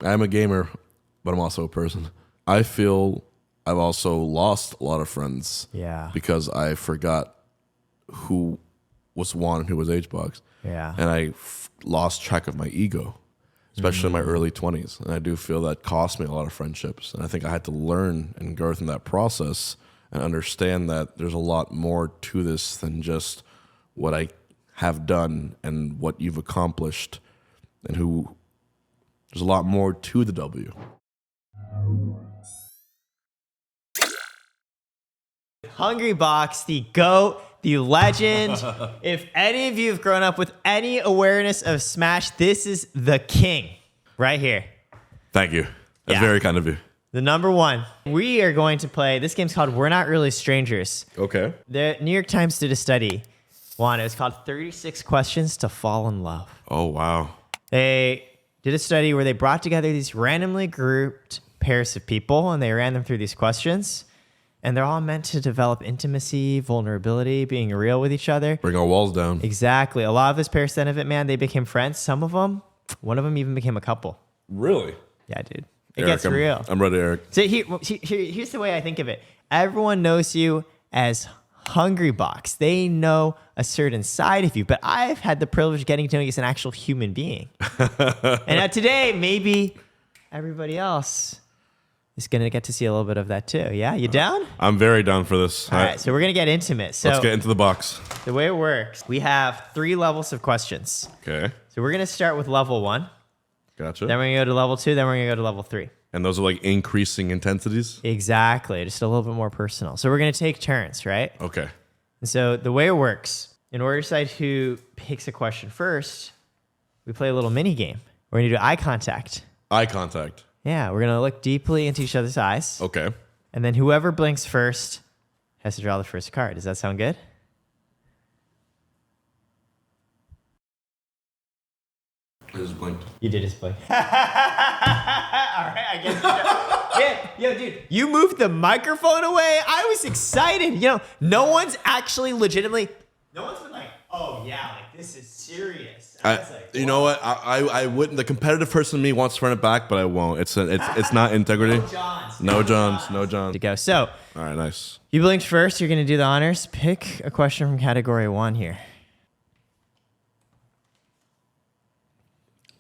I'm a gamer, but I'm also a person. I feel I've also lost a lot of friends. Yeah. Because I forgot who was Juan and who was HBox. Yeah. And I lost track of my ego, especially in my early 20s. And I do feel that cost me a lot of friendships. And I think I had to learn and go through that process and understand that there's a lot more to this than just what I have done and what you've accomplished, and who there's a lot more to the W. Hungrybox, the GOAT, the legend. If any of you have grown up with any awareness of Smash, this is the king right here. Thank you. That's Yeah. very kind of you. The number one. We are going to play, this game's called We're Not Really Strangers. Okay. The New York Times did a study. It was called 36 Questions to Fall in Love. Oh, wow. They did a study where they brought together these randomly grouped pairs of people and they ran them through these questions. And they're all meant to develop intimacy, vulnerability, being real with each other. Bring our walls down. Exactly. A lot of this pair of it, man, they became friends. Some of them, one of them even became a couple. Really? Yeah, dude. It Eric, gets real. I'm ready, Eric. So here's the way I think of it. Everyone knows you as Hungrybox. They know a certain side of you, but I've had the privilege of getting to know you as an actual human being. And today, maybe everybody else is going to get to see a little bit of that too. Yeah, you down? I'm very down for this. All right, so we're going to get intimate. So let's get into the box. the way it works, we have 3 levels of questions. Okay. So we're going to start with level 1. Gotcha. Then we're going to go to level 2. Then we're going to go to level 3. And those are like increasing intensities? Exactly. Just a little bit more personal. So we're going to take turns, right? Okay. And so the way it works, in order to decide who picks a question first, we play a little mini game. We're going to do eye contact. Eye contact. Yeah, we're going to look deeply into each other's eyes. Okay. And then whoever blinks first has to draw the first card. Does that sound good? I just blinked. You did just blink. All right, I guess. Yo, dude, you moved the microphone away. I was excited. You know, no one's actually legitimately. No one's been like, "Oh yeah, like this is serious." I was like, you know what? I wouldn't. The competitive person in me wants to run it back, but I won't. It's not integrity. No Johns. To go. So, All right, nice. you blinked first. You're gonna do the honors. Pick a question from category 1 here.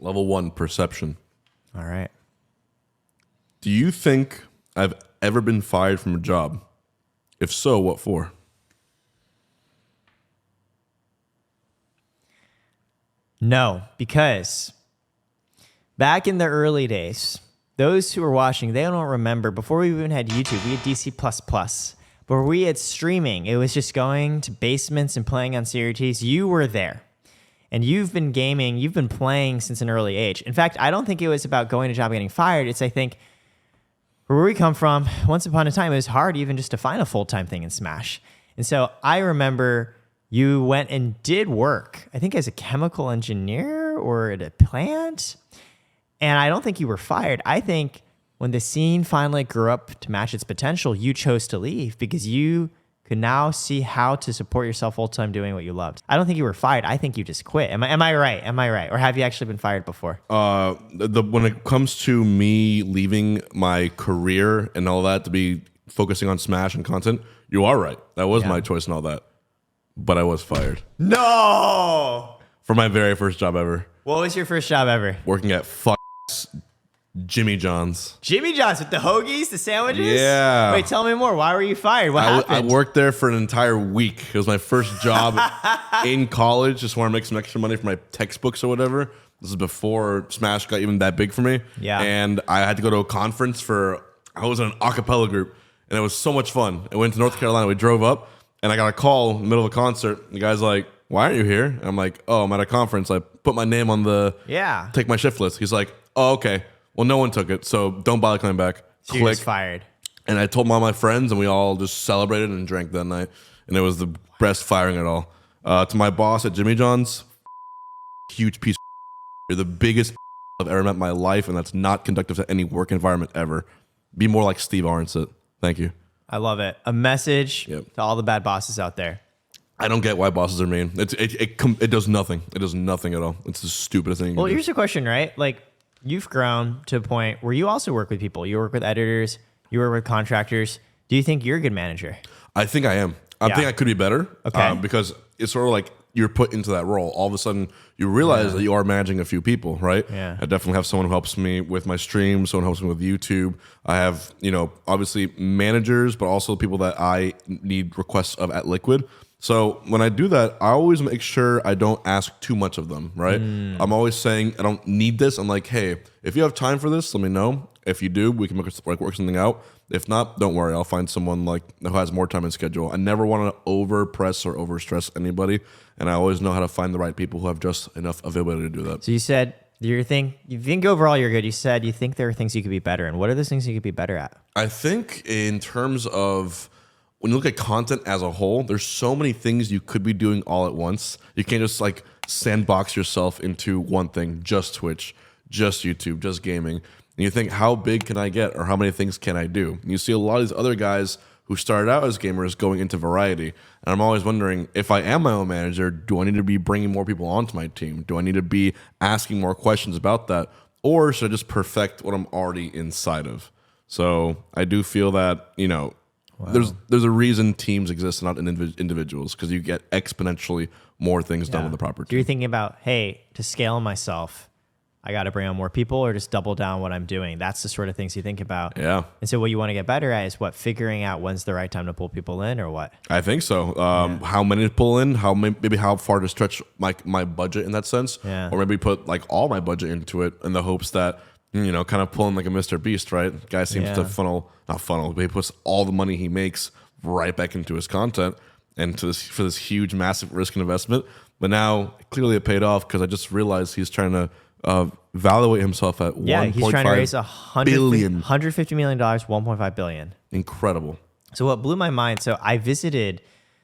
Level 1, perception. All right. Do you think I've ever been fired from a job? If so, what for? No, because back in the early days, those who were watching, they don't remember, before we even had YouTube, we had DC++. Where we had streaming, it was just going to basements and playing on CRTs. You were there. And you've been gaming, you've been playing since an early age. In fact, I don't think it was about going to job and getting fired. It's, I think, where we come from, once upon a time, it was hard even just to find a full-time thing in Smash. And so I remember you went and did work, I think as a chemical engineer or at a plant. And I don't think you were fired. I think when the scene finally grew up to match its potential, you chose to leave because you could now see how to support yourself full-time doing what you loved. I don't think you were fired. I think you just quit. Am I right? Am I right? Or have you actually been fired before? When it comes to me leaving my career and all that to be focusing on Smash and content, you are right. That was my choice and all that. But I was fired. No! For my very first job ever. What was your first job ever? Working at Jimmy John's. Jimmy John's with the hoagies, the sandwiches? Yeah. Wait, tell me more. Why were you fired? What happened? I worked there for an entire week. It was my first job in college. Just wanted to make some extra money for my textbooks or whatever. This is before Smash got even that big for me. Yeah. And I had to go to a conference I was in an a cappella group, and it was so much fun. I went to North Carolina. We drove up, and I got a call in the middle of a concert. The guy's like, "Why aren't you here?" And I'm like, "Oh, I'm at a conference." I put my name on the take my shift list. He's like, "Oh, okay. Well, no one took it, so don't bother coming back." So you was fired. And I told all my friends, and we all just celebrated and drank that night. And it was the best firing at all. To my boss at Jimmy John's, huge piece of you're the biggest I've ever met in my life, and that's not conductive to any work environment ever. Be more like Steve Arnset. Thank you. I love it. A message to all the bad bosses out there. I don't get why bosses are mean. It does nothing. It does nothing at all. It's the stupidest thing you can do. Here's a question, right? Like, you've grown to a point where you also work with people. You work with editors, you work with contractors. Do you think you're a good manager? I think I am. I think I could be better. Okay. Because it's sort of like you're put into that role. All of a sudden, you realize that you are managing a few people, right? Yeah. I definitely have someone who helps me with my streams, someone who helps me with YouTube. I have, obviously managers, but also people that I need requests of at Liquid. So when I do that, I always make sure I don't ask too much of them, right? I'm always saying I don't need this. I'm like, hey, if you have time for this, let me know. If you do, we can work something out. If not, don't worry. I'll find someone who has more time in schedule. I never want to overpress or overstress anybody, and I always know how to find the right people who have just enough availability to do that. So you said you think overall you're good. You said you think there are things you could be better in. What are those things you could be better at? I think in terms of when you look at content as a whole, there's so many things you could be doing all at once. You can't just sandbox yourself into one thing, just Twitch, just YouTube, just gaming. And you think, how big can I get, or how many things can I do? And you see a lot of these other guys who started out as gamers going into variety. And I'm always wondering, if I am my own manager, do I need to be bringing more people onto my team? Do I need to be asking more questions about that? Or should I just perfect what I'm already inside of? So I do feel that, there's a reason teams exist, not individuals, because you get exponentially more things done with the proper So you're team. thinking about, hey, to scale myself, I got to bring on more people, or just double down what I'm doing. That's the sort of things you think about. Yeah. And so what you want to get better at is figuring out when's the right time to pull people in, or what? I think so. How many to pull in, maybe how far to stretch my budget in that sense, Yeah. or maybe put all my budget into it in the hopes that kind of pulling like a Mr. Beast, right? Guy seems to not funnel, but he puts all the money he makes right back into his content and for this huge, massive risk and investment. But now clearly it paid off because I just realized he's trying to evaluate himself at He's trying to raise billion. $150 million, $1.5 billion. Incredible. So what blew my mind, so I visited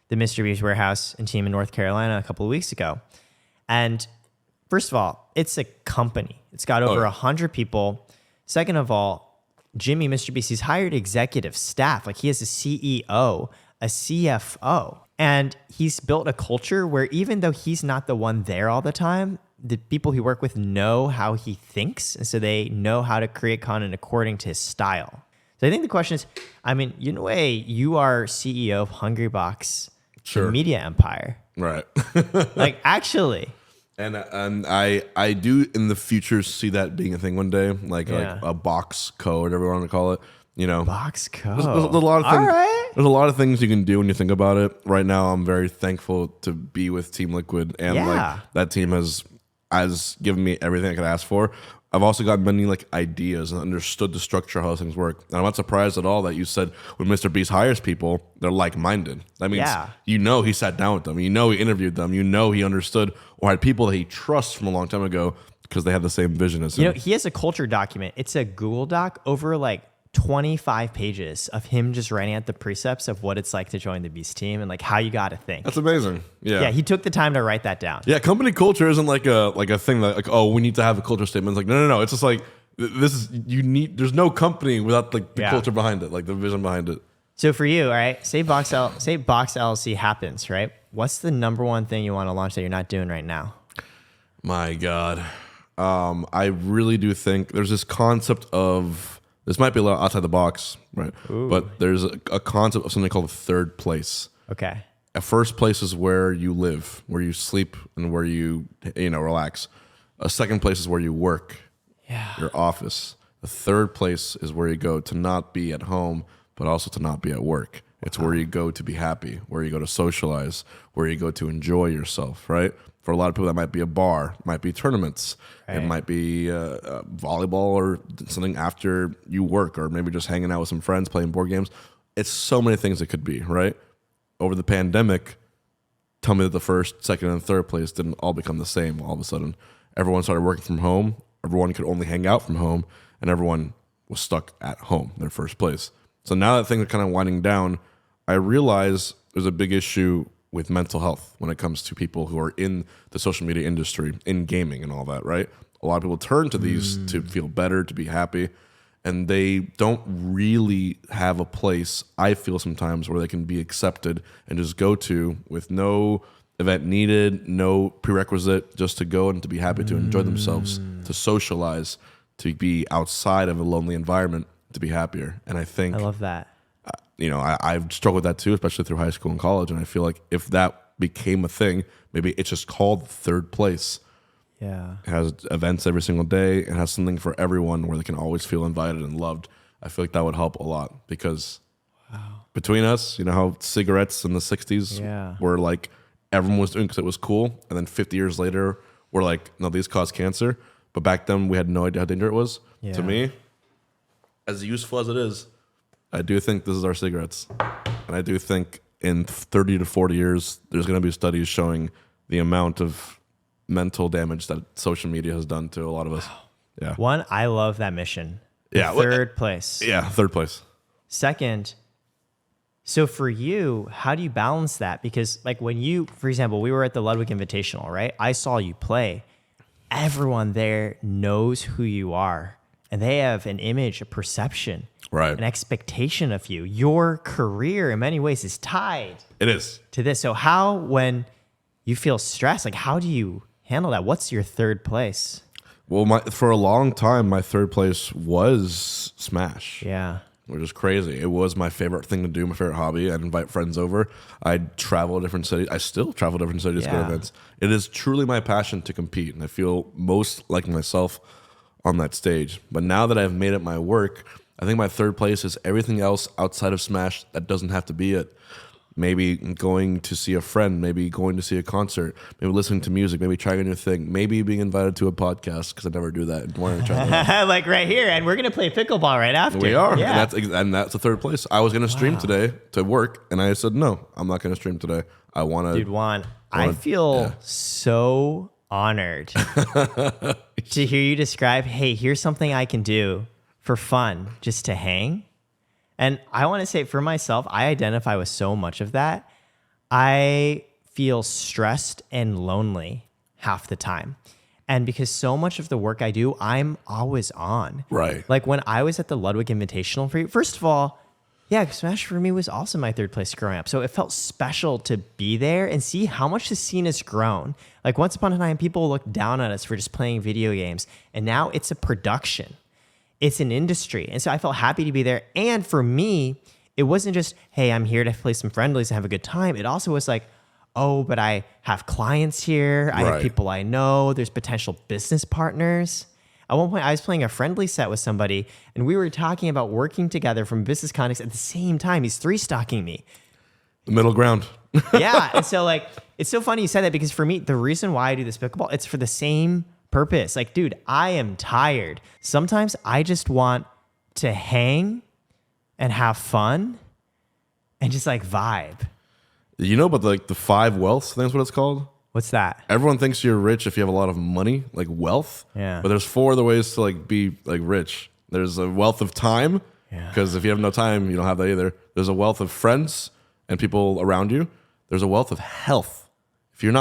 the Mr. Beast warehouse and team in North Carolina a couple of weeks ago. And first of all, it's a company. It's got over 100 people. Second of all, Jimmy, Mr. Beast, he's hired executive staff. He has a CEO, a CFO. And he's built a culture where even though he's not the one there all the time, the people he work with know how he thinks. And so they know how to create content according to his style. So I think the question is, in a way, you are CEO of Hungrybox, the media empire. Right. Actually. And I do in the future see that being a thing one day, like a box co, whatever you want to call it. Box co. There's a lot of things. All right. There's a lot of things you can do when you think about it. Right now, I'm very thankful to be with Team Liquid, and that team has given me everything I could ask for. I've also got many ideas and understood the structure of how things work. And I'm not surprised at all that you said when Mr. Beast hires people, they're like-minded. That means he sat down with them. He interviewed them. He understood or had people that he trusts from a long time ago because they had the same vision as him. He has a culture document. It's a Google Doc over 25 pages of him just writing out the precepts of what it's like to join the Beast team and how you got to think. That's amazing. Yeah, he took the time to write that down. Yeah, company culture isn't like a thing that we need to have a culture statement. It's no. It's just this is there's no company without the culture behind it, the vision behind it. So for you, all right, say Box LLC happens, right? What's the number one thing you want to launch that you're not doing right now? My God, I really do think there's this concept of. This might be a little outside the box, right? Ooh. But there's a concept of something called third place. Okay. A first place is where you live, where you sleep, and where you relax. A second place is where you work, your office. The third place is where you go to not be at home, but also to not be at work. It's where you go to be happy, where you go to socialize, where you go to enjoy yourself, right? For a lot of people, that might be a bar, might be tournaments, it might be volleyball or something after you work, or maybe just hanging out with some friends, playing board games. It's so many things it could be, right? Over the pandemic, tell me that the first, second, and third place didn't all become the same all of a sudden. Everyone started working from home, everyone could only hang out from home, and everyone was stuck at home, their first place. So now that things are kind of winding down, I realize there's a big issue with mental health when it comes to people who are in the social media industry, in gaming and all that, right? A lot of people turn to these to feel better, to be happy, and they don't really have a place, I feel sometimes, where they can be accepted and just go to with no event needed, no prerequisite, just to go and to be happy, to enjoy themselves, to socialize, to be outside of a lonely environment to be happier. And I think I love that. I've struggled with that too, especially through high school and college. And I feel like if that became a thing, maybe it's just called third place. Yeah. It has events every single day. It has something for everyone where they can always feel invited and loved. I feel like that would help a lot because between us, how cigarettes in the 60s were like everyone was doing because it was cool. And then 50 years later, we're like, no, these cause cancer. But back then, we had no idea how dangerous it was. Yeah. To me, as useful as it is, I do think this is our cigarettes. And I do think in 30 to 40 years, there's going to be studies showing the amount of mental damage that social media has done to a lot of us. Yeah. One, I love that mission. Yeah. Third place. Yeah, third place. Second, so for you, how do you balance that? Because like when you, for example, we were at the Ludwig Invitational, right? I saw you play. Everyone there knows who you are. And they have an image, a perception, right, an expectation of you. Your career in many ways is tied. It is. To this. So how, when you feel stressed, like how do you handle that? What's your third place? Well, for a long time, my third place was Smash. Yeah. Which is crazy. It was my favorite thing to do, my favorite hobby. I'd invite friends over. I'd travel to different cities. I still travel to different cities to go to events. It is truly my passion to compete, and I feel most like myself on that stage. But now that I've made it my work, I think my third place is everything else outside of Smash that doesn't have to be it. Maybe going to see a friend, maybe going to see a concert, maybe listening to music, maybe trying a new thing, maybe being invited to a podcast because I never do that. And want to try that. Like right here, and we're gonna play pickleball right after. We are, yeah. and that's the third place. I was gonna stream today to work, and I said no, I'm not gonna stream today. I want to. Dude, Juan, I feel so honored to hear you describe. Hey, here's something I can do for fun, just to hang. And I want to say for myself, I identify with so much of that. I feel stressed and lonely half the time. And because so much of the work I do, I'm always on. Right. Like when I was at the Ludwig Invitational for you, first of all, yeah, Smash for me was also my third place growing up. So it felt special to be there and see how much the scene has grown. Like once upon a time, people looked down at us for just playing video games. And now it's a production. It's an industry. And so I felt happy to be there. And for me, it wasn't just, hey, I'm here to play some friendlies and have a good time. It also was like, oh, but I have clients here. I have people I know. There's potential business partners. At one point, I was playing a friendly set with somebody, and we were talking about working together from business context at the same time. He's three-stocking me. The middle ground. Yeah. And so, like, it's so funny you said that because for me, the reason why I do this pickleball, it's for the same purpose. Like, dude, I am tired. Sometimes I just want to hang and have fun and just like vibe. You know, but like the 5 wealths, I think that's what it's called. What's that? Everyone thinks you're rich if you have a lot of money, like wealth. Yeah. But there's 4 other ways to like be like rich. There's a wealth of time, because if you have no time, you don't have that either. There's a wealth of friends and people around you. There's a wealth of health. If you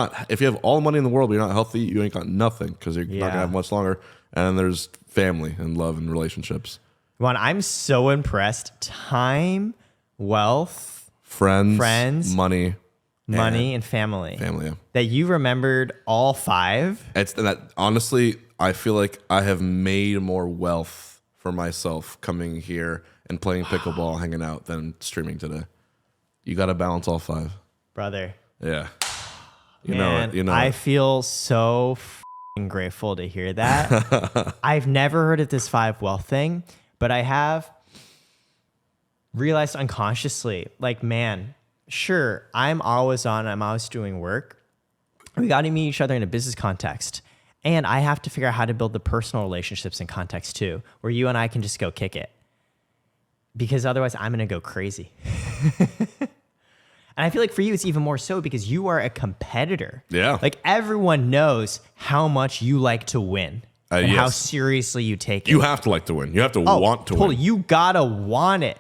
have all the money in the world, but you're not healthy, you ain't got nothing because you're not gonna have much longer. And then there's family and love and relationships. Juan, I'm so impressed. Time, wealth, friends, money, and family. Family, yeah. That you remembered all 5. Honestly, I feel like I have made more wealth for myself coming here and playing pickleball, hanging out than streaming today. You got to balance all 5. Brother. Yeah. You Man, know it. I feel so grateful to hear that. I've never heard of this 5 wealth thing, but I have realized unconsciously, like, man, sure, I'm always on, I'm always doing work. We got to meet each other in a business context. And I have to figure out how to build the personal relationships in context too, where you and I can just go kick it. Because otherwise I'm going to go crazy. And I feel like for you, it's even more so because you are a competitor. Yeah. Like everyone knows how much you like to win and how seriously you take it. You have to like to win. You have to want to win. You gotta want it.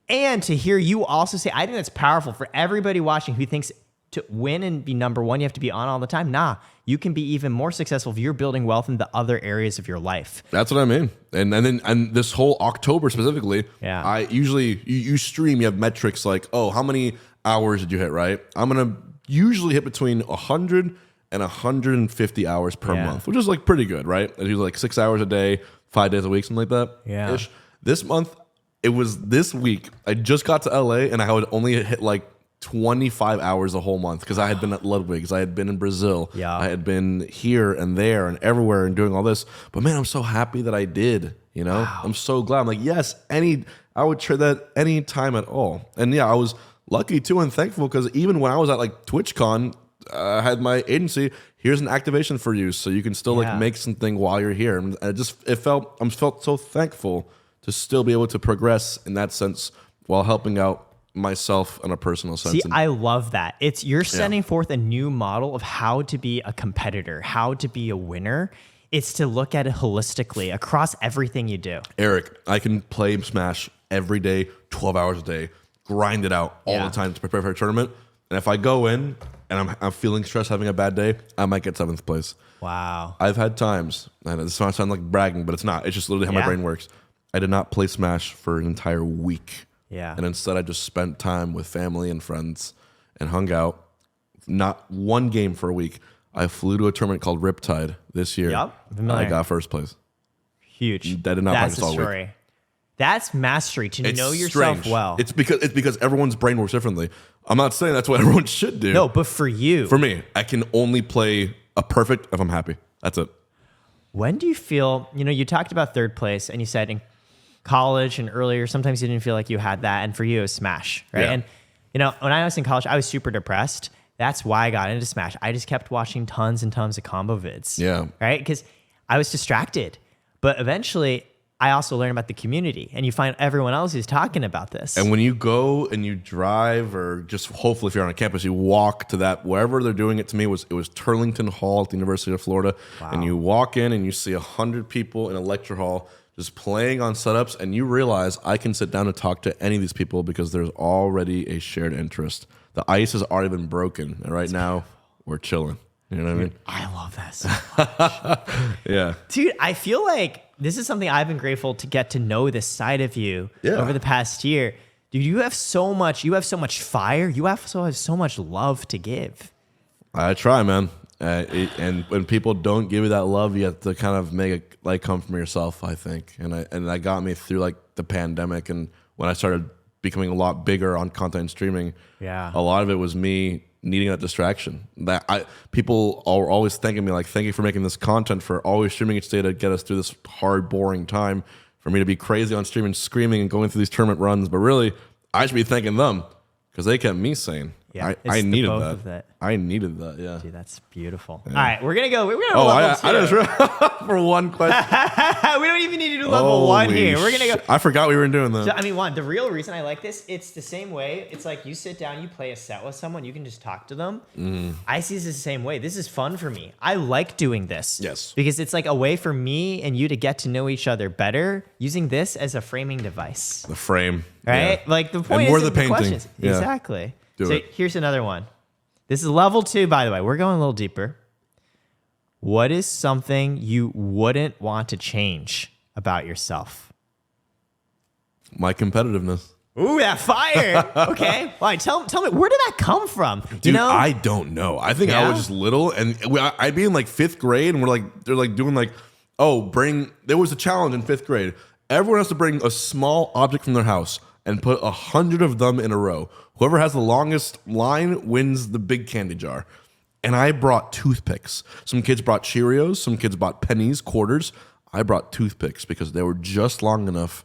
And to hear you also say, I think that's powerful for everybody watching who thinks to win and be number one, you have to be on all the time. Nah, you can be even more successful if you're building wealth in the other areas of your life. That's what I mean. And this whole October specifically, I usually, you stream, you have metrics like, oh, how many hours did you hit, right? I'm going to usually hit between 100 and 150 hours per month, which is like pretty good, right? I do like 6 hours a day, 5 days a week, something like that. Yeah. Ish. This month, it was this week. I just got to LA and I would only hit like 25 hours a whole month because I had been at Ludwig's, I had been in Brazil, Yeah. I had been here and there and everywhere and doing all this. But man, I'm so happy that I did. You know, I'm so glad. I'm like, yes, I would trade that any time at all. And yeah, I was lucky too and thankful because even when I was at like TwitchCon, I had my agency. Here's an activation for you, so you can still like make something while you're here. And I felt so thankful to still be able to progress in that sense while helping out myself in a personal sense. See, I love that. You're setting forth a new model of how to be a competitor, how to be a winner. It's to look at it holistically across everything you do. Eric, I can play Smash every day, 12 hours a day, grind it out all the time to prepare for a tournament. And if I go in and I'm feeling stressed, having a bad day, I might get 7th place. Wow. I've had times, and this might sound like bragging, but it's not. It's just literally how my brain works. I did not play Smash for an entire week. Yeah. And instead, I just spent time with family and friends and hung out. Not one game for a week. I flew to a tournament called Riptide this year. Yep. I got first place. Huge. I did not That's practice all week. story. That's mastery, to know yourself well. It's because everyone's brain works differently. I'm not saying that's what everyone should do. No, but for you. For me, I can only play a perfect if I'm happy. That's it. When do you feel, you talked about third place and you said in college and earlier, sometimes you didn't feel like you had that. And for you, it was Smash, right? Yeah. And, when I was in college, I was super depressed. That's why I got into Smash. I just kept watching tons and tons of combo vids. Yeah. Right? Because I was distracted. But eventually, I also learned about the community, and you find everyone else who's talking about this. And when you go and you drive, or just hopefully if you're on a campus, you walk to that, wherever they're doing it. To me, it was Turlington Hall at the University of Florida. Wow. And you walk in and you see 100 people in a lecture hall just playing on setups, and you realize I can sit down and talk to any of these people because there's already a shared interest. The ice has already been broken, and right now we're chilling. You know what I mean? I love that so much. Yeah. Dude, I feel like this is something I've been grateful to get to know this side of you over the past year. Dude, you have so much fire. You also have so much love to give. I try, man. And when people don't give you that love, you have to kind of make it like come from yourself, I think. And that got me through like the pandemic, and when I started becoming a lot bigger on content and streaming, a lot of it was me needing that distraction. People are always thanking me like, thank you for making this content, for always streaming each day to get us through this hard, boring time, for me to be crazy on stream and screaming and going through these tournament runs. But really, I should be thanking them because they kept me sane. Yeah, I needed both that. of that. I needed that. Yeah. Dude, that's beautiful. All right, we're gonna go. We're gonna I level two. just for one question. We don't even need to do level one here. We're gonna go. I forgot we were doing that. So, I mean, Juan, the real reason I like this, it's the same way. It's like you sit down, you play a set with someone, you can just talk to them. I see this the same way. This is fun for me. I like doing this. Yes. Because it's like a way for me and you to get to know each other better using this as a framing device. The frame. Right? Yeah. Like the point And we're is the painting. questions. Yeah. Exactly. Do so it. here's another one. This is level 2, by the way. We're going a little deeper. What is something you wouldn't want to change about yourself? My competitiveness. Ooh, that fire. Okay. All right, tell me, where did that come from? Dude, I don't know. I think I Yeah? was just little, and I'd be in like 5th grade, and they're like doing like, there was a challenge in 5th grade. Everyone has to bring a small object from their house and put 100 of them in a row. Whoever has the longest line wins the big candy jar. And I brought toothpicks. Some kids brought Cheerios. Some kids bought pennies, quarters. I brought toothpicks because they were just long enough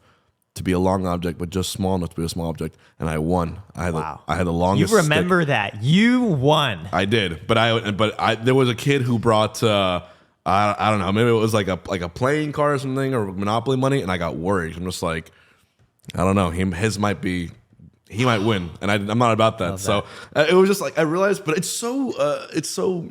to be a long object, but just small enough to be a small object. And I won. I had the longest. You remember stick. that. You won. I did. But there was a kid who brought I don't know, maybe it was like a playing card or something, or Monopoly money, and I got worried. I'm just like, I don't know. He might win, and I'm not about that. So it was just like I realized, but it's so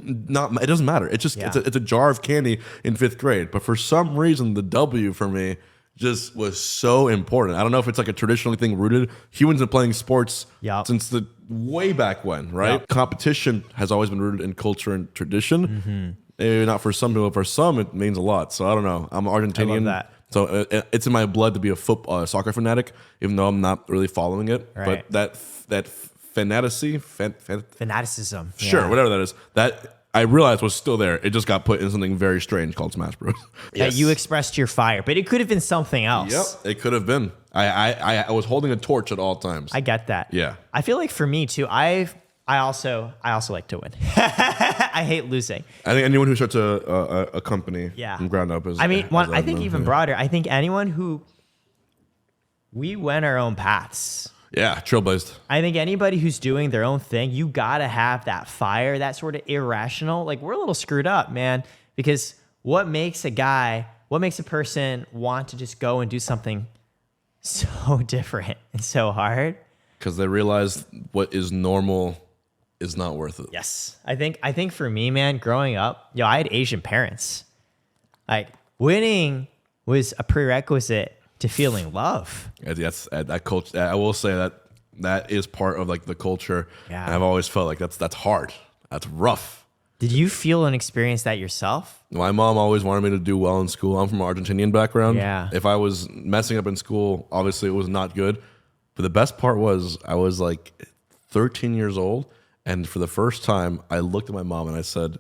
not. It doesn't matter. It's just it's a jar of candy in 5th grade. But for some reason, the W for me just was so important. I don't know if it's like a traditional thing rooted. Humans have been playing sports since the way back when, right? Yep. Competition has always been rooted in culture and tradition. Mm-hmm. Maybe not for some people. For some, it means a lot. So I don't know. I'm Argentinian. I love that. So it's in my blood to be a soccer fanatic, even though I'm not really following it. Right. But that fanaticism, fanaticism, sure, whatever that is, that I realized was still there. It just got put in something very strange called Smash Bros. That you expressed your fire, but it could have been something else. Yep, it could have been. I was holding a torch at all times. I get that. Yeah. I feel like for me too, I also like to win. I hate losing. I think anyone who starts a company from ground up is. I mean, I think even broader. I think anyone who we went our own paths. Yeah, trailblazed. I think anybody who's doing their own thing, you gotta have that fire, that sort of irrational. Like we're a little screwed up, man. Because what makes a person want to just go and do something so different and so hard? Because they realize what is normal is not worth it. Yes. I think for me, man, growing up, I had Asian parents. Like winning was a prerequisite to feeling love. That's that culture. I will say that is part of like the culture. Yeah. And I've always felt like that's hard. That's rough. Did you feel and experience that yourself? My mom always wanted me to do well in school. I'm from an Argentinian background. Yeah. If I was messing up in school, obviously it was not good. But the best part was I was like 13 years old. And for the first time, I looked at my mom and I said,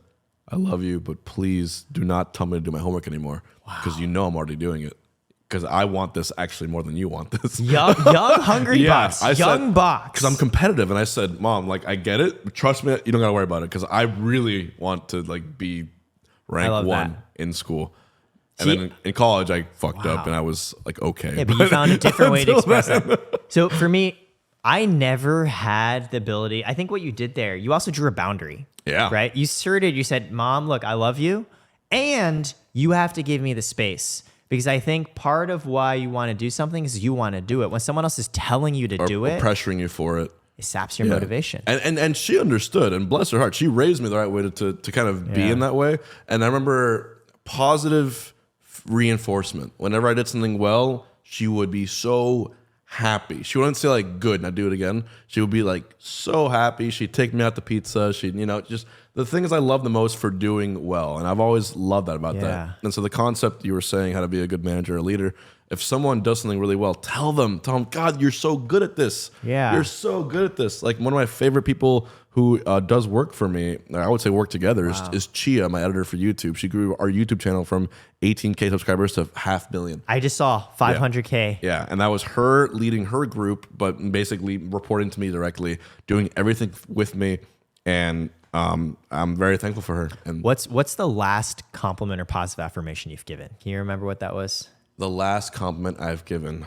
I love you, but please do not tell me to do my homework anymore. Because I'm already doing it. Because I want this actually more than you want this. Young Hungrybox. Young box. Because I'm competitive. And I said, Mom, like, I get it. But trust me, you don't got to worry about it. Because I really want to like be rank 1 in school. And then in college, I fucked up and I was like, okay. Yeah, but you found a different way to express it. So for me, I never had the ability. I think what you did there, you also drew a boundary. Yeah. Right? You said, Mom, look, I love you. And you have to give me the space. Because I think part of why you want to do something is you want to do it. When someone else is telling you to do it, or pressuring you for it, it saps your motivation. And she understood, and bless her heart, she raised me the right way to kind of be in that way. And I remember positive reinforcement. Whenever I did something well, she would be so happy. She wouldn't say like, good, now do it again. She would be like so happy. She'd take me out to pizza. She'd, just the things I love the most for doing well. And I've always loved that about that. And so the concept you were saying, how to be a good manager or leader, if someone does something really well, tell them, God, you're so good at this. Yeah. You're so good at this. Like one of my favorite people who does work for me, I would say work together, is Chia, my editor for YouTube. She grew our YouTube channel from 18K subscribers to 500,000. I just saw 500K. Yeah, and that was her leading her group, but basically reporting to me directly, doing everything with me, and I'm very thankful for her. And What's the last compliment or positive affirmation you've given? Can you remember what that was? The last compliment I've given,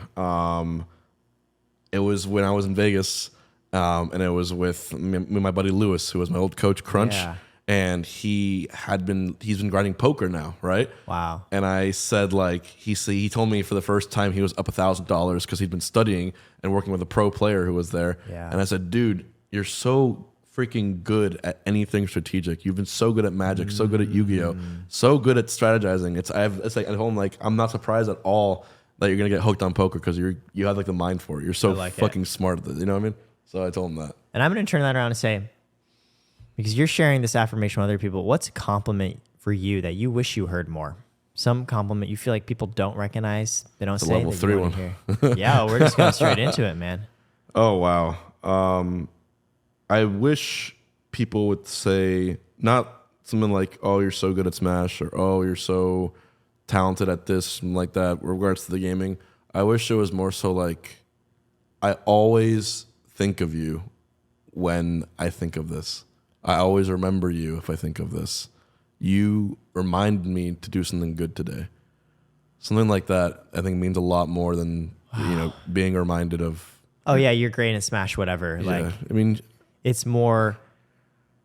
it was when I was in Vegas, and it was with my buddy Lewis, who was my old coach, Crunch. Yeah. And he's been grinding poker now, right? Wow. And I said, like, he told me for the first time he was up $1,000 because he'd been studying and working with a pro player who was there. Yeah. And I said, dude, you're so freaking good at anything strategic. You've been so good at Magic, so good at Yu-Gi-Oh, so good at strategizing. It's like at home, like I'm not surprised at all that you're gonna get hooked on poker because you have like the mind for it. You're so fucking smart at it. You know what I mean? So I told him that. And I'm gonna turn that around and say, because you're sharing this affirmation with other people, what's a compliment for you that you wish you heard more? Some compliment you feel like people don't recognize, they don't say. Level 3 one. Yeah, we're just going straight into it, man. Oh wow. I wish people would say not something like, "Oh, you're so good at Smash," or "Oh, you're so talented at this," something like that. With regards to the gaming, I wish it was more so like, "I always think of you when I think of this. I always remember you if I think of this. You remind me to do something good today." Something like that, I think, means a lot more than being reminded of. Oh yeah, you're great in Smash, whatever. Yeah, like, I mean, it's more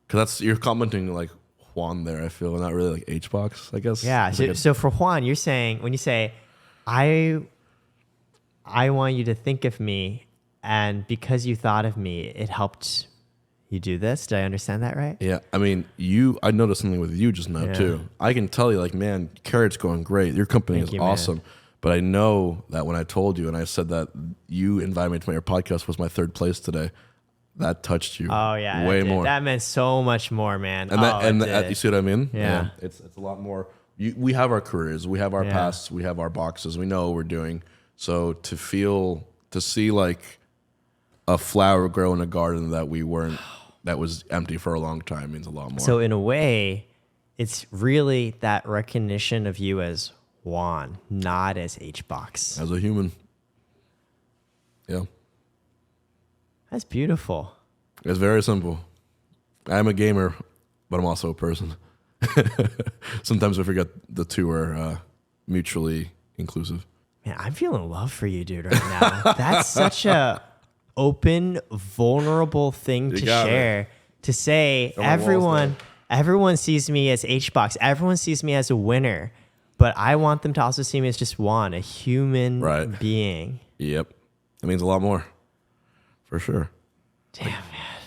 because you're commenting like Juan there. I feel not really like HBox, I guess. Yeah. So for Juan, you're saying when you say, I want you to think of me, and because you thought of me, it helped you do this. Did I understand that right? Yeah. I mean, I noticed something with you just now too. I can tell you, like, man, Carrot's going great. Your company is awesome. Man. But I know that when I told you and I said that you invited me to your podcast was my third place today, that touched you. Oh yeah, way more. That meant so much more, man. And you see what I mean? Yeah. It's a lot more. We have our careers, we have our pasts, we have our boxes, we know what we're doing. So to see like a flower grow in a garden that we weren't that was empty for a long time means a lot more. So in a way, it's really that recognition of you as Juan, not as Hbox. As a human. Yeah. That's beautiful. It's very simple. I'm a gamer, but I'm also a person. Sometimes I forget the two are mutually inclusive. Man, I'm feeling love for you, dude, right now. That's such a open, vulnerable thing to share. To say everyone sees me as Hbox. Everyone sees me as a winner. But I want them to also see me as just Juan, a human being. Yep. That means a lot more. For sure. Damn, man.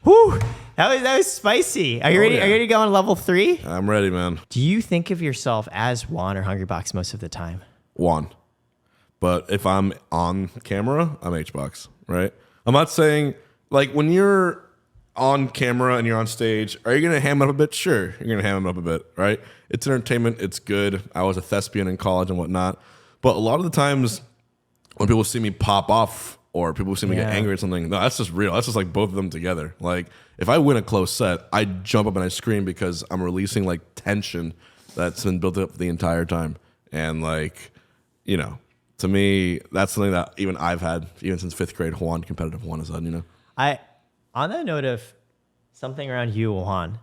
Whew. That was spicy. Are you ready? Yeah. Are you ready to go on level 3? I'm ready, man. Do you think of yourself as Juan or Hungrybox most of the time? Juan. But if I'm on camera, I'm Hbox, right? I'm not saying, like, when you're on camera and you're on stage, are you going to ham it up a bit? Sure, you're going to ham it up a bit, right? It's entertainment. It's good. I was a thespian in college and whatnot. But a lot of the times when people see me pop off or people see me get angry at something, no, that's just real. That's just like both of them together. Like, if I win a close set, I jump up and I scream because I'm releasing, like, tension that's been built up the entire time. And, like, you know, to me, that's something that even I've had, even since 5th grade, Juan, competitive Juan has had, you know? On that note of something around you, Juan,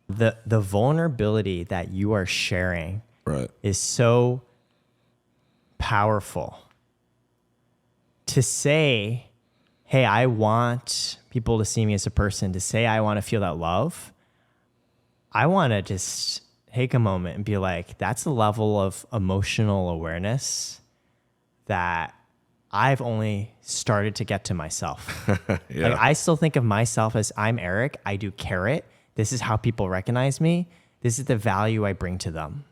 the vulnerability that you are sharing is so powerful. To say, hey, I want people to see me as a person, to say I want to feel that love, I want to just take a moment and be like, that's a level of emotional awareness that I've only started to get to myself. Yeah. Like, I still think of myself as I'm Eric. I do carrot. This is how people recognize me. This is the value I bring to them.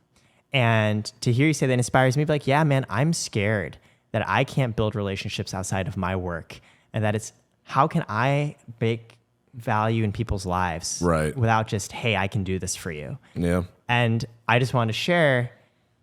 And to hear you say that inspires me, be like, yeah, man, I'm scared that I can't build relationships outside of my work. And that it's, how can I make value in people's lives without just, hey, I can do this for you. Yeah. And I just want to share,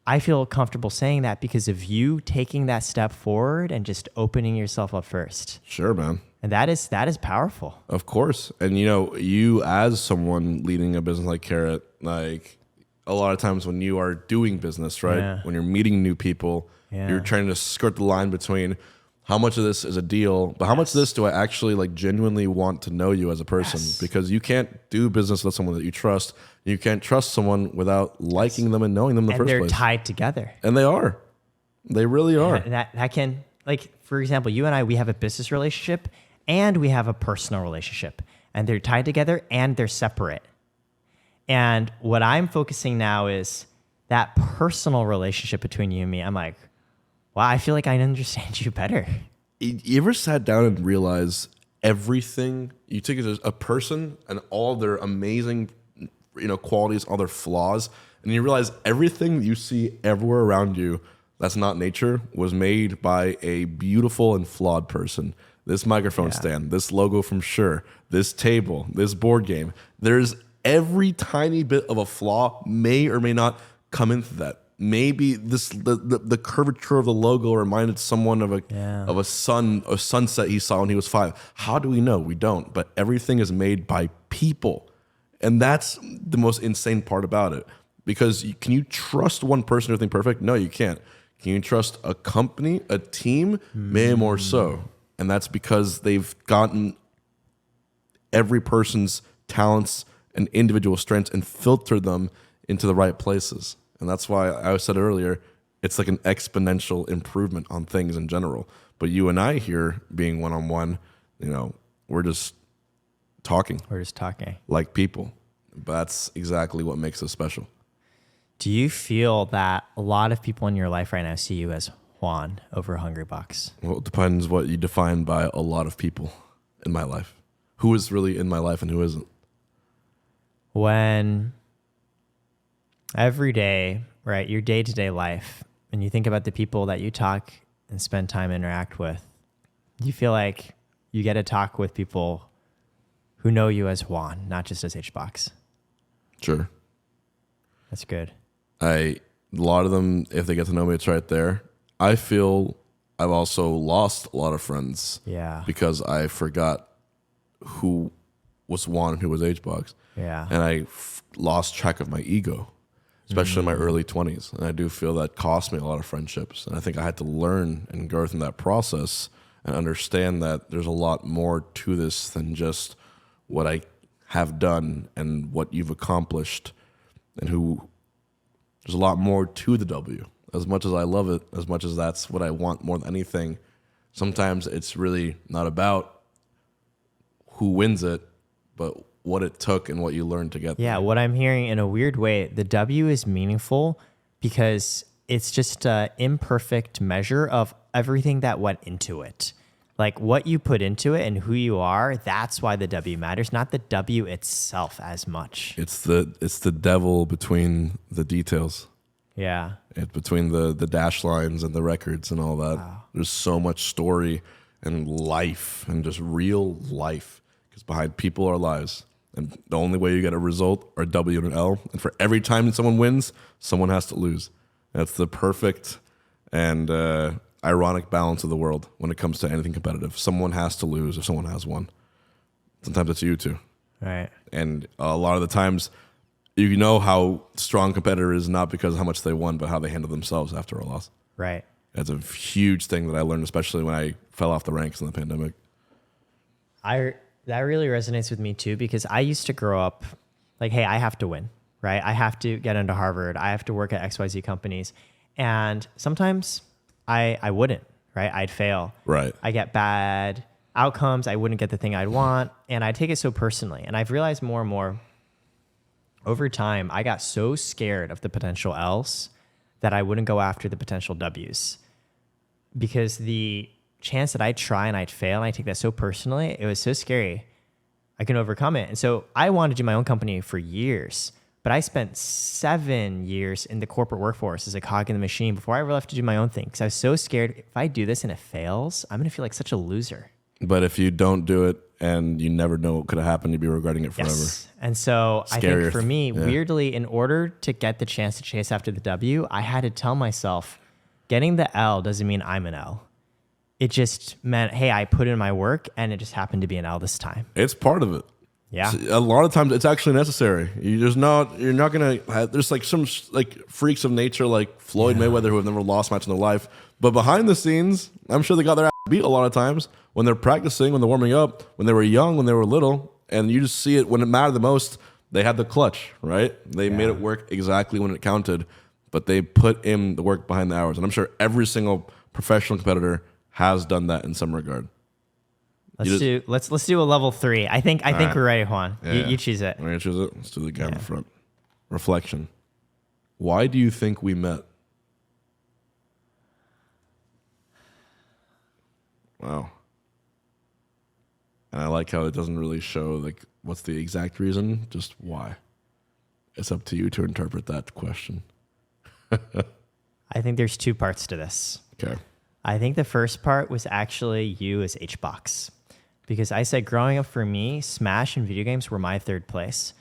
I feel comfortable saying that because of you taking that step forward and just opening yourself up first. Sure, man. And that is powerful. Of course. And, you know, you as someone leading a business like Carrot, like, a lot of times when you are doing business, right? Yeah. When you're meeting new people, you're trying to skirt the line between how much of this is a deal, but how much of this do I actually, like, genuinely want to know you as a person? Because you can't do business with someone that you trust. You can't trust someone without liking them and knowing them in the first place. And they're tied together. And they are. They really are. And that can, like, for example, you and I, we have a business relationship and we have a personal relationship. And they're tied together and they're separate. And what I'm focusing now is that personal relationship between you and me. I'm like, wow, I feel like I understand you better. You ever sat down and realized everything, you take a person and all their amazing, you know, qualities, all their flaws, and you realize everything you see everywhere around you that's not nature was made by a beautiful and flawed person. This microphone stand, this logo from Shure, this table, this board game. There's every tiny bit of a flaw may or may not come into that. Maybe the curvature of the logo reminded someone of a sunset he saw when he was 5. How do we know? We don't. But everything is made by people, and that's the most insane part about it. Because can you trust one person to do everything perfect? No, you can't. Can you trust a company, a team? Maybe more so, and that's because they've gotten every person's talents and individual strengths and filtered them into the right places. And that's why I said earlier, it's like an exponential improvement on things in general. But you and I here being one-on-one, you know, we're just talking. We're just talking. Like people. But that's exactly what makes us special. Do you feel that a lot of people in your life right now see you as Juan over Hungrybox? Well, it depends what you define by a lot of people in my life. Who is really in my life and who isn't? When every day, right, your day-to-day life, and you think about the people that you talk and spend time interact with, do you feel like you get to talk with people who know you as Juan, not just as Hbox? Sure. That's good. A lot of them, if they get to know me, it's right there. I feel I've also lost a lot of friends Yeah. because I forgot who was Juan and who was Hbox. Yeah. And I lost track of my ego, especially in my early 20s. And I do feel that cost me a lot of friendships. And I think I had to learn and go through that process and understand that there's a lot more to this than just what I have done and what you've accomplished, and who there's a lot more to the W. As much as I love it, as much as that's what I want more than anything, sometimes it's really not about who wins it, but what it took and what you learned to get there. Yeah, what I'm hearing in a weird way, the W is meaningful because it's just an imperfect measure of everything that went into it. Like what you put into it and who you are, that's why the W matters, not the W itself as much. It's the devil between the details. Yeah. Between the dash lines and the records and all that. Wow. There's so much story and life and just real life. Because behind people are lives. And the only way you get a result are W and an L. And for every time someone wins, someone has to lose. That's the perfect and ironic balance of the world when it comes to anything competitive. Someone has to lose if someone has won. Sometimes it's you too. Right. And a lot of the times, you know how strong a competitor is not because of how much they won, but how they handle themselves after a loss. Right. That's a huge thing that I learned, especially when I fell off the ranks in the pandemic. That really resonates with me too, because I used to grow up like, hey, I have to win, right? I have to get into Harvard. I have to work at XYZ companies. And sometimes I wouldn't, right? I'd fail. Right. I get bad outcomes. I wouldn't get the thing I'd want. And I take it so personally. And I've realized more and more over time, I got so scared of the potential L's that I wouldn't go after the potential W's, because the chance that I'd try and I'd fail, and I take that so personally, it was so scary. I can overcome it. And so I wanted to do my own company for years, but I spent 7 years in the corporate workforce as a cog in the machine before I ever left to do my own thing. Because I was so scared, if I do this and it fails, I'm going to feel like such a loser. But if you don't do it and you never know what could have happened, you'd be regretting it forever. Yes. And so I think for me, weirdly, in order to get the chance to chase after the W, I had to tell myself, getting the L doesn't mean I'm an L. It just meant, hey, I put in my work and it just happened to be an L this time. It's part of it. Yeah. A lot of times it's actually necessary. You're not going to, there's like some like freaks of nature like Floyd Mayweather who have never lost a match in their life. But behind the scenes, I'm sure they got their ass beat a lot of times when they're practicing, when they're warming up, when they were young, when they were little. And you just see it when it mattered the most. They had the clutch, right? They made it work exactly when it counted, but they put in the work behind the hours. And I'm sure every single professional competitor has done that in some regard. Let's do a level 3. I think we're ready, Juan. Yeah. You choose it. I'm gonna choose it. Let's do the guy in front. Reflection. Why do you think we met? Wow. And I like how it doesn't really show like what's the exact reason, just why. It's up to you to interpret that question. I think there's 2 parts to this. Okay. I think the first part was actually you as Hbox. Because I said growing up for me, Smash and video games were my third place.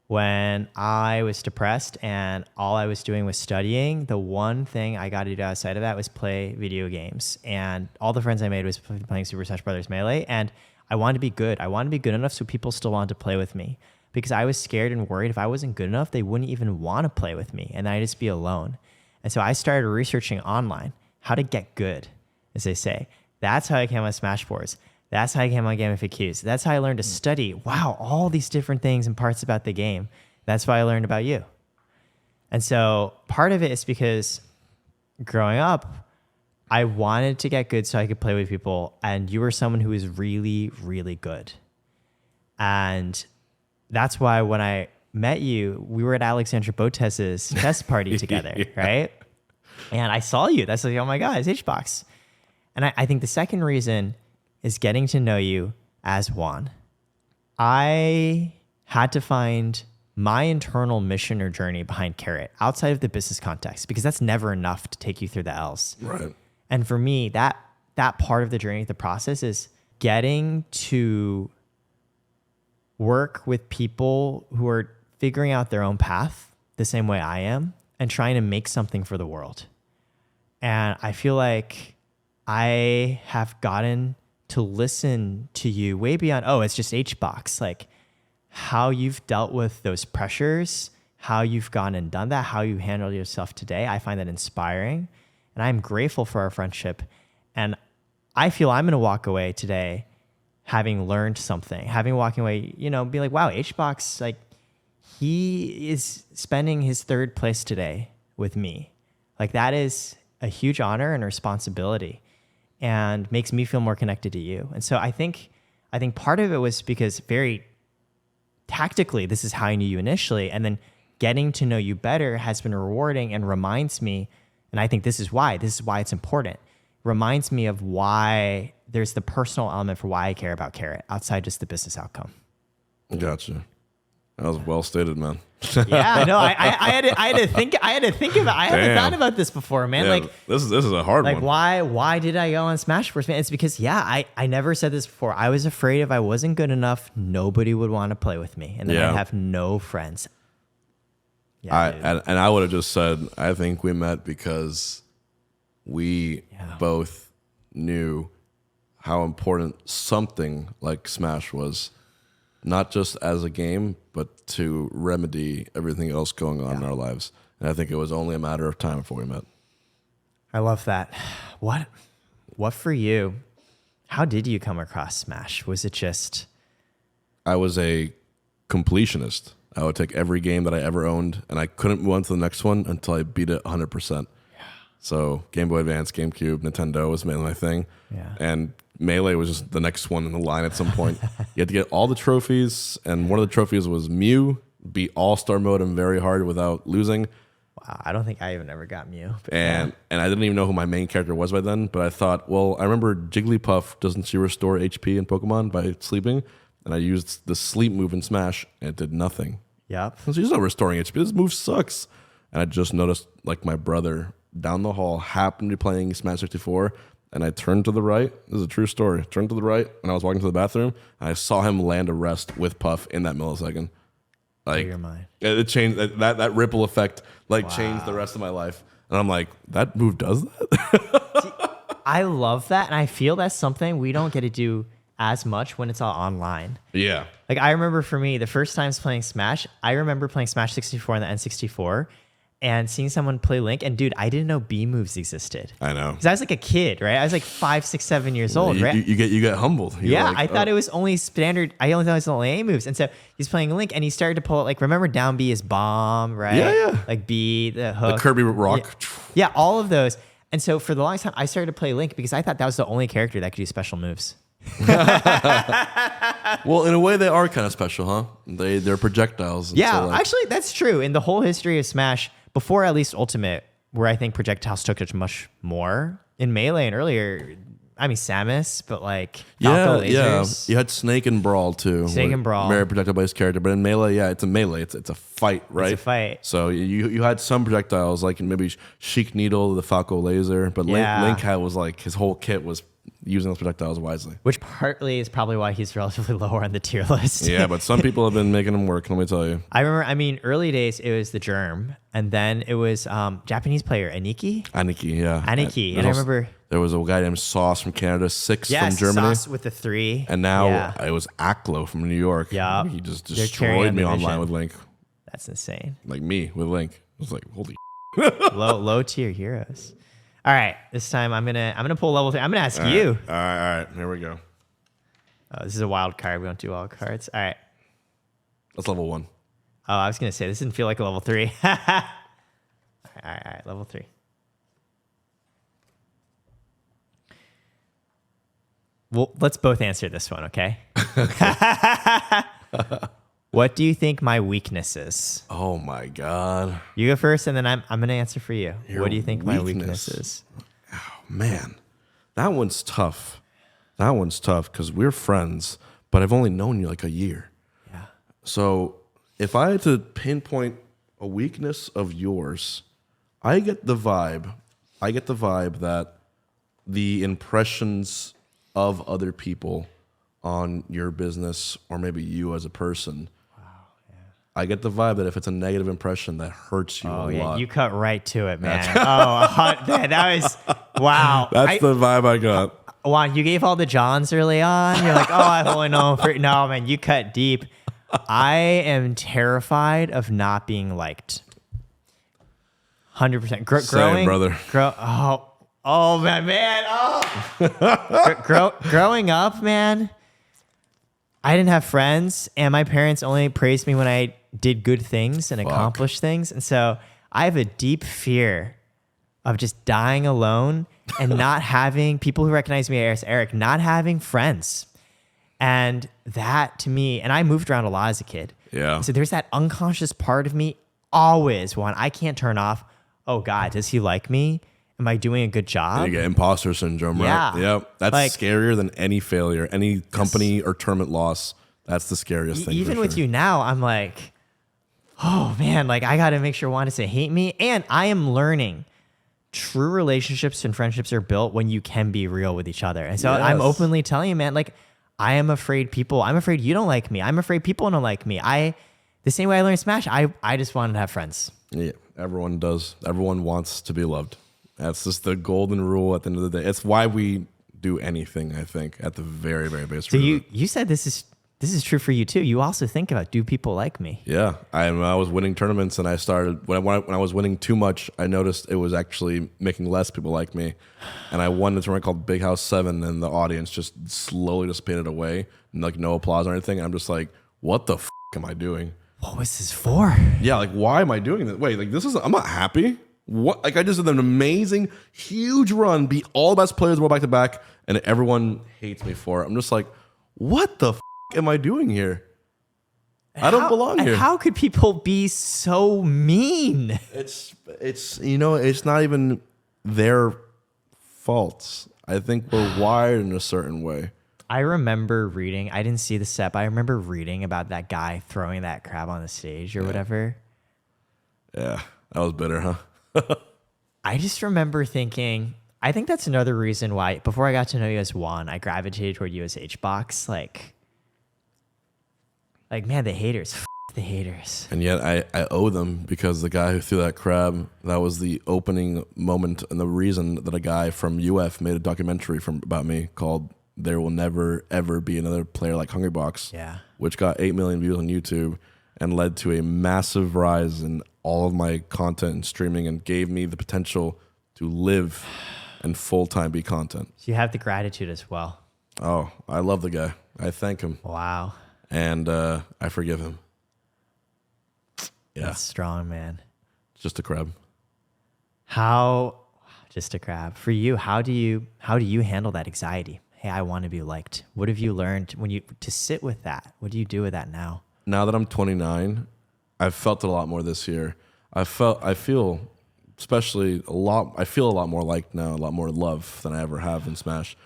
When I was depressed and all I was doing was studying, the one thing I got to do outside of that was play video games. And all the friends I made was playing Super Smash Bros. Melee. And I wanted to be good. I wanted to be good enough so people still wanted to play with me. Because I was scared and worried if I wasn't good enough, they wouldn't even want to play with me. And I'd just be alone. And so I started researching online how to get good, as they say. That's how I came on Smash boards. That's how I came on Game FAQs. That's how I learned to study. Wow, all these different things and parts about the game. That's why I learned about you. And so part of it is because growing up, I wanted to get good so I could play with people. And you were someone who was really, really good. And that's why when I met you, we were at Alexandra Botez's test party together, right? And I saw you. That's like, oh my God, it's Hbox. And I think the second reason is getting to know you as Juan. I had to find my internal mission or journey behind Carrot outside of the business context, because that's never enough to take you through the L's. Right. And for me, that part of the journey, the process is getting to work with people who are figuring out their own path the same way I am and trying to make something for the world. And I feel like I have gotten to listen to you way beyond, oh, it's just HBox. Like how you've dealt with those pressures, how you've gone and done that, how you handle yourself today. I find that inspiring. And I'm grateful for our friendship. And I feel I'm going to walk away today having learned something, having walking away, you know, be like, wow, HBox, like he is spending his third place today with me. Like that is a huge honor and responsibility and makes me feel more connected to you. And so I think part of it was because very tactically, this is how I knew you initially. And then getting to know you better has been rewarding and reminds me, and I think this is why it's important. Reminds me of why there's the personal element for why I care about Carrot outside just the business outcome. Gotcha. That was well stated, man. Yeah, no, I had to think about. I hadn't thought about this before, man. Yeah, like this is a hard like one. why did I go on Smash Bros, man? It's because I never said this before. I was afraid if I wasn't good enough, nobody would want to play with me, and then I'd have no friends. Yeah, and I would have just said I think we met because we both knew how important something like Smash was, not just as a game, but to remedy everything else going on in our lives. And I think it was only a matter of time before we met. I love that. What for you? How did you come across Smash? Was it just... I was a completionist. I would take every game that I ever owned, and I couldn't move on to the next one until I beat it 100%. Yeah. So Game Boy Advance, GameCube, Nintendo was mainly my thing. Yeah. And Melee was just the next one in the line at some point. You had to get all the trophies, and one of the trophies was Mew, beat All-Star Mode and very hard without losing. Wow, I don't think I even ever got Mew. And I didn't even know who my main character was by then, but I thought, well, I remember Jigglypuff, doesn't she restore HP in Pokemon by sleeping? And I used the sleep move in Smash, and it did nothing. Yep. So she's not restoring HP. This move sucks. And I just noticed, like, my brother down the hall happened to be playing Smash 64, and I turned to the right. This is a true story. Turned to the right, and I was walking to the bathroom, and I saw him land a rest with Puff in that millisecond. Like, your mind. It changed that ripple effect. Like, changed the rest of my life. And I'm like, that move does that. I love that, and I feel that's something we don't get to do as much when it's all online. Yeah. Like I remember for me, the first times playing Smash, I remember playing Smash 64 on the N64 and seeing someone play Link. And dude, I didn't know B moves existed. I know. Because I was like a kid, right? I was like 5, 6, 7 years old, right? You get humbled. You're like, I thought it was only standard. I only thought it was only A moves. And so he's playing Link and he started to pull it. Like, remember down B is bomb, right? Yeah. Like B, the hook. The Kirby rock. Yeah, all of those. And so for the longest time, I started to play Link because I thought that was the only character that could do special moves. Well, in a way, they are kind of special, huh? They're projectiles. Yeah, so, like, actually, that's true. In the whole history of Smash, before at least Ultimate, where I think projectiles took it much more, in Melee and earlier, I mean, Samus, but like Falco lasers. You had Snake and Brawl too. Snake and Brawl. Very projectile based character, but in Melee, it's a melee. It's a fight, right? It's a fight. So you had some projectiles like maybe Sheik Needle, the Falco laser, but Link was like his whole kit was using those projectiles wisely. Which partly is probably why he's relatively lower on the tier list. Yeah, but some people have been making him work, let me tell you. I remember, early days, it was the Germ, and then it was Japanese player, Aniki. Aniki, yeah. Aniki, and I remember... There was a guy named Sauce from Canada, Six from Germany. Sauce with the 3. And now it was Aklo from New York. Yeah. He just destroyed me online with Link. That's insane. Like me with Link. I was like, holy low tier heroes. All right, this time I'm gonna pull level 3. I'm gonna ask you. All right. Here we go. Oh, this is a wild card. We don't do wild cards. All right. That's level 1. Oh, I was gonna say this didn't feel like a level 3. All right, level 3. Well, let's both answer this one, okay? What do you think my weakness is? Oh my God. You go first, and then I'm gonna answer for you. What do you think my weakness is? Oh man, that one's tough. That one's tough because we're friends, but I've only known you like a year. Yeah. So if I had to pinpoint a weakness of yours, I get the vibe that the impressions of other people on your business or maybe you as a person I get the vibe that if it's a negative impression, that hurts you a lot. You cut right to it, man. Man, that was wow. That's the vibe I got. Juan, you gave all the Johns early on. You're like, oh, I've only known for no, man. You cut deep. I am terrified of not being liked. 100%. Same, brother. Growing up, man, I didn't have friends, and my parents only praised me when I did good things and accomplished things. And so I have a deep fear of just dying alone and not having people who recognize me as Eric, not having friends. And that to me, and I moved around a lot as a kid. Yeah. So there's that unconscious part of me always, one I can't turn off. Oh God, does he like me? Am I doing a good job? You get imposter syndrome, right? Yeah. Yep. That's Like, scarier than any failure, any company or tournament loss. That's the scariest thing. Even with you now, I'm like, oh man, like I got to make sure Juan doesn't hate me. And I am learning true relationships and friendships are built when you can be real with each other. And so I'm openly telling you, man, like I'm afraid you don't like me. I'm afraid people don't like me. The same way I learned Smash, I just wanted to have friends. Yeah, everyone does. Everyone wants to be loved. That's just the golden rule at the end of the day. It's why we do anything, I think, at the very, very base. So you said this is true for you too. You also think about, do people like me? Yeah. I was winning tournaments, and I started, when I was winning too much, I noticed it was actually making less people like me. And I won a tournament called Big House 7, and the audience just slowly just painted away, and like no applause or anything. And I'm just like, what the f*** am I doing? What was this for? Yeah, like, why am I doing this? Wait, like, I'm not happy. What? Like, I just did an amazing, huge run, beat all the best players in the world back to back, and everyone hates me for it. I'm just like, what the f*** am I doing here? I don't belong here. How could people be so mean? It's it's not even their faults. I think we're wired in a certain way. I remember reading, I didn't see the set, but I remember reading about that guy throwing that crab on the stage or whatever. Yeah, that was bitter, huh? I just remember thinking, I think that's another reason why, before I got to know you as Juan, I gravitated toward you as Hbox. Like man, the haters, the haters. And yet I owe them, because the guy who threw that crab, that was the opening moment and the reason that a guy from UF made a documentary about me called There Will Never, Ever Be Another Player Like Hungrybox, which got 8 million views on YouTube and led to a massive rise in all of my content and streaming, and gave me the potential to live and full-time be content. So you have the gratitude as well. Oh, I love the guy. I thank him. Wow. And I forgive him. Yeah. That's strong, man. Just a crab. Just a crab. For you, how do you handle that anxiety? Hey, I want to be liked. What have you learned to sit with that? What do you do with that now? Now that I'm 29, I've felt it a lot more this year. I feel especially a lot more liked now, a lot more love than I ever have in Smash.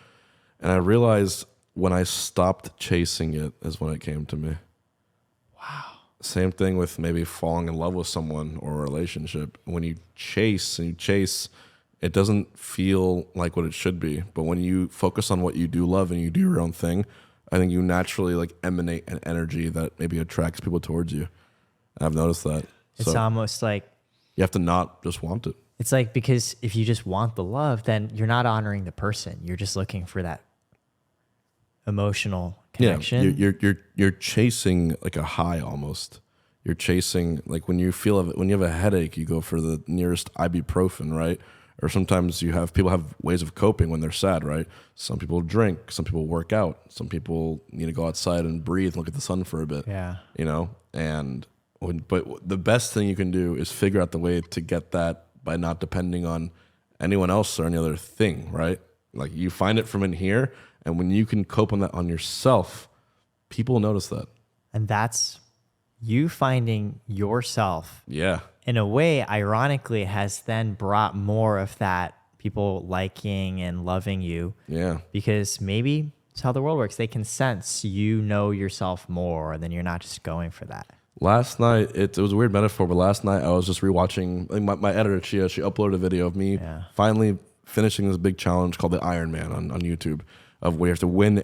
And I realized when I stopped chasing it is when it came to me. Wow. Same thing with maybe falling in love with someone or a relationship. When you chase, it doesn't feel like what it should be. But when you focus on what you do love and you do your own thing, I think you naturally like emanate an energy that maybe attracts people towards you. I've noticed that. It's almost like you have to not just want it. It's like, because if you just want the love, then you're not honoring the person. You're just looking for that emotional connection. Yeah, you're chasing like a high almost. You're chasing, like when you have a headache, you go for the nearest ibuprofen, right? Or sometimes people have ways of coping when they're sad, right? Some people drink, some people work out, some people need to go outside and breathe and look at the sun for a bit. Yeah. But the best thing you can do is figure out the way to get that by not depending on anyone else or any other thing, right? Like you find it from in here, and when you can cope on that on yourself, people notice that. And that's you finding yourself. Yeah. In a way, ironically, has then brought more of that people liking and loving you. Yeah. Because maybe it's how the world works. They can sense you know yourself more, and then you're not just going for that. Last night, it was a weird metaphor, but last night I was just rewatching, like my editor, Chia, she uploaded a video of me finally finishing this big challenge called the Iron Man on YouTube, of where you have to win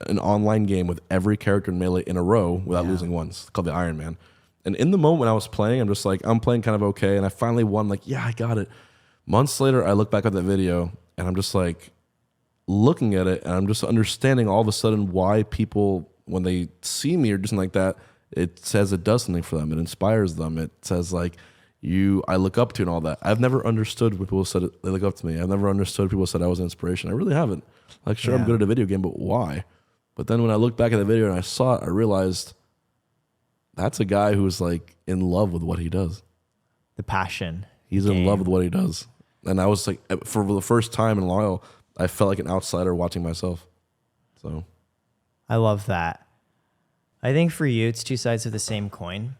an online game with every character in Melee in a row without losing once, called the Iron Man. And in the moment when I was playing, I'm just like, I'm playing kind of okay. And I finally won, like, yeah, I got it. Months later, I look back at that video and I'm just like looking at it and I'm just understanding all of a sudden why people, when they see me or something like that, it says it does something for them. It inspires them. It says like, I look up to and all that. I've never understood when people said they look up to me. I've never understood people said I was an inspiration. I really haven't. Like, sure, I'm good at a video game, but why? But then when I looked back at the video and I saw it, I realized that's a guy who's like in love with what he does. The passion. He's in love with what he does. And I was like, for the first time in a while, I felt like an outsider watching myself. So I love that. I think for you, it's two sides of the same coin.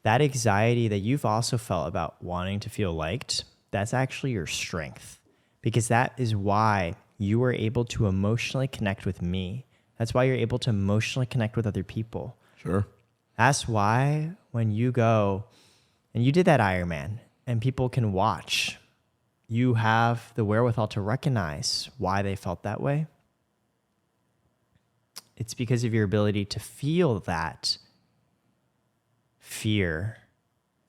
That anxiety that you've also felt about wanting to feel liked, that's actually your strength, because that is why you were able to emotionally connect with me. That's why you're able to emotionally connect with other people. Sure. That's why when you go and you did that Ironman and people can watch, you have the wherewithal to recognize why they felt that way. It's because of your ability to feel that fear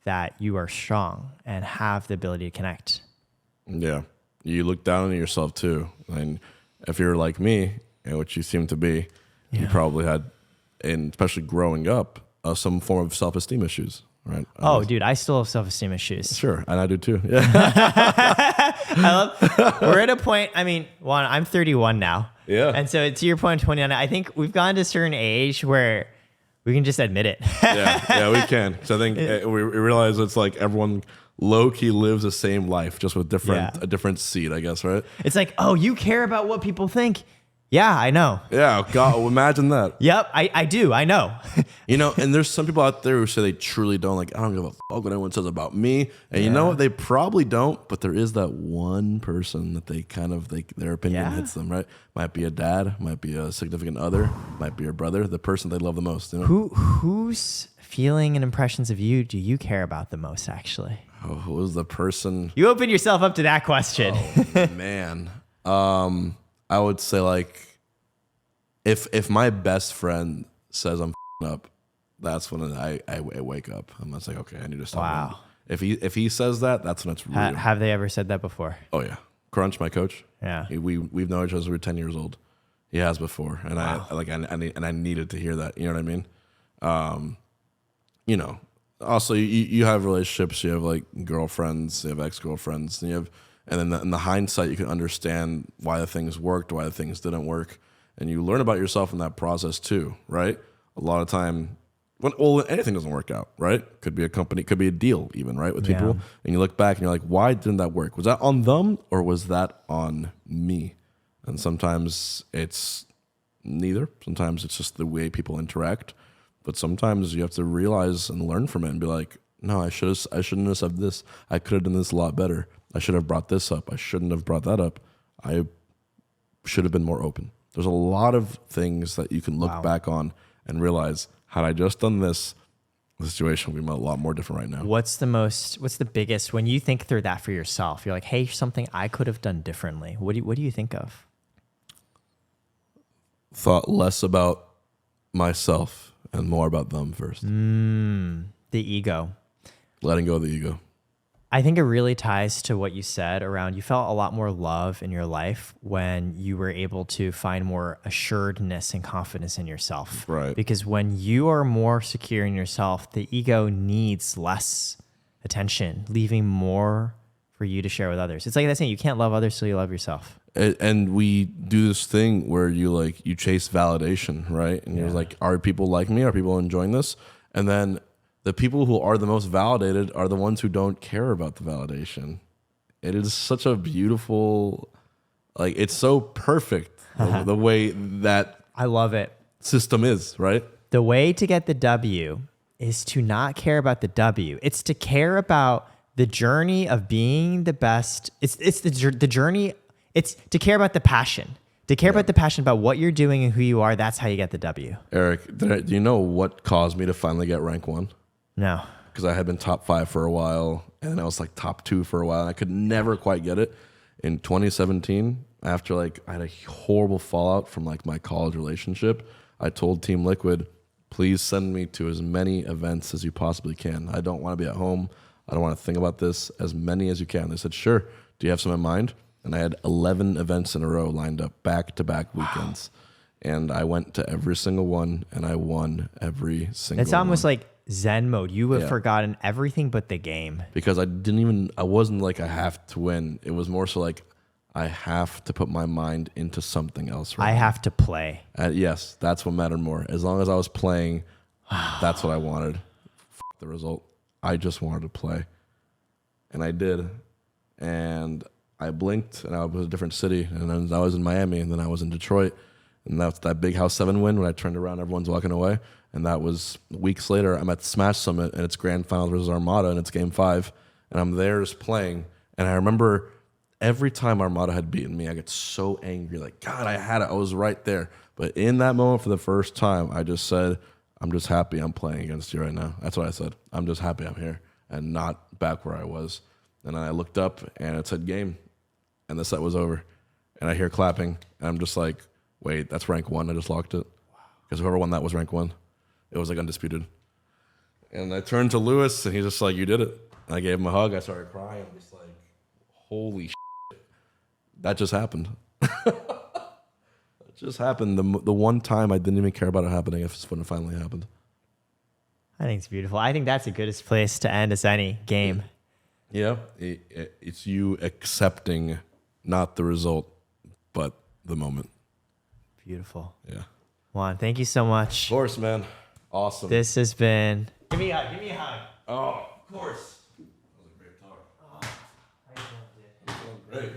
that you are strong and have the ability to connect. Yeah. You look down on yourself too. And if you're like me, and which you seem to be, you probably had, and especially growing up, some form of self-esteem issues, right? Dude, I still have self-esteem issues. Sure, and I do too. Yeah. We're at a point, I mean, Juan, I'm 31 now. Yeah. And so to your point, 29, I think we've gone to a certain age where we can just admit it. yeah, we can. So I think we realize it's like everyone low-key lives the same life, just with a different seed, I guess, right? It's like, oh, you care about what people think. Yeah, I know. Yeah, God, imagine that. Yep, I do. I know. You know, and there's some people out there who say they truly don't. Like, I don't give a fuck what anyone says about me. And you know what? They probably don't, but there is that one person that they kind of, their opinion hits them, right? Might be a dad, might be a significant other, might be your brother, the person they love the most. You know? Whose feeling and impressions of you do you care about the most, actually? Oh, who was the person? You opened yourself up to that question. Oh, man. I would say like, if my best friend says I'm up, that's when I wake up. I'm just like, okay, I need to stop. Wow. If he says that, that's when it's real. Have they ever said that before? Oh yeah, Crunch, my coach. Yeah, we've known each other since we were 10 years old. He has before, and I needed to hear that. You know what I mean? You know. Also, you have relationships. You have like girlfriends. You have ex-girlfriends. And then in the hindsight, you can understand why the things worked, why the things didn't work. And you learn about yourself in that process too, right? A lot of time, when anything doesn't work out, right? Could be a company, could be a deal even, right? With people. And you look back and you're like, why didn't that work? Was that on them or was that on me? And sometimes it's neither. Sometimes it's just the way people interact. But sometimes you have to realize and learn from it and be like, no, I shouldn't have said this. I could have done this a lot better. I should have brought this up. I shouldn't have brought that up. I should have been more open. There's a lot of things that you can look back on and realize, had I just done this, the situation would be a lot more different right now. What's the biggest, when you think through that for yourself, you're like, hey, something I could have done differently. What do you think of? Thought less about myself and more about them first. The ego. Letting go of the ego. I think it really ties to what you said around you felt a lot more love in your life when you were able to find more assuredness and confidence in yourself. Right. Because when you are more secure in yourself, the ego needs less attention, leaving more for you to share with others. It's like that saying, you can't love others till you love yourself. And we do this thing where you chase validation, right? And you're like, are people like me? Are people enjoying this? And then the people who are the most validated are the ones who don't care about the validation. It is such a beautiful, it's so perfect the way that I love it. system is, right? The way to get the W is to not care about the W. It's to care about the journey of being the best. It's the journey. It's to care about the passion. To care about the passion about what you're doing and who you are. That's how you get the W. Eric, do you know what caused me to finally get rank 1? No. Because I had been top 5 for a while, and then I was like top 2 for a while, and I could never quite get it. In 2017, after like I had a horrible fallout from like my college relationship, I told Team Liquid, please send me to as many events as you possibly can. I don't want to be at home. I don't want to think about this. As many as you can. They said, sure. Do you have some in mind? And I had 11 events in a row lined up, back-to-back weekends. And I went to every single one, and I won every single one. It's almost like Zen mode. You have forgotten everything but the game. Because I wasn't like I have to win. It was more so like I have to put my mind into something else. I have to play. Yes, that's what mattered more. As long as I was playing, that's what I wanted. The result. I just wanted to play. And I did. And I blinked, and I was in a different city. And then I was in Miami, and then I was in Detroit. And that's that big House 7 win when I turned around, everyone's walking away. And that was weeks later. I'm at Smash Summit, and it's Grand Finals versus Armada, and it's Game 5. And I'm there just playing. And I remember every time Armada had beaten me, I get so angry. Like, God, I had it. I was right there. But in that moment, for the first time, I just said, I'm just happy I'm playing against you right now. That's what I said. I'm just happy I'm here and not back where I was. And then I looked up, and it said game. And the set was over. And I hear clapping, and I'm just like, wait, that's rank 1. I just locked it. Because whoever won that was rank 1. It was like undisputed. And I turned to Lewis, and he's just like, you did it. And I gave him a hug. I started crying. I'm just like, holy shit. That just happened. It just happened. The one time I didn't even care about it happening, it's when it finally happened. I think it's beautiful. I think that's the goodest place to end as any game. Yeah. It's you accepting not the result, but the moment. Beautiful. Yeah. Juan, thank you so much. Of course, man. Awesome. This has been... Give me a hug. Give me a hug. Oh, of course. That was a great talk. Oh, I loved it. That was great.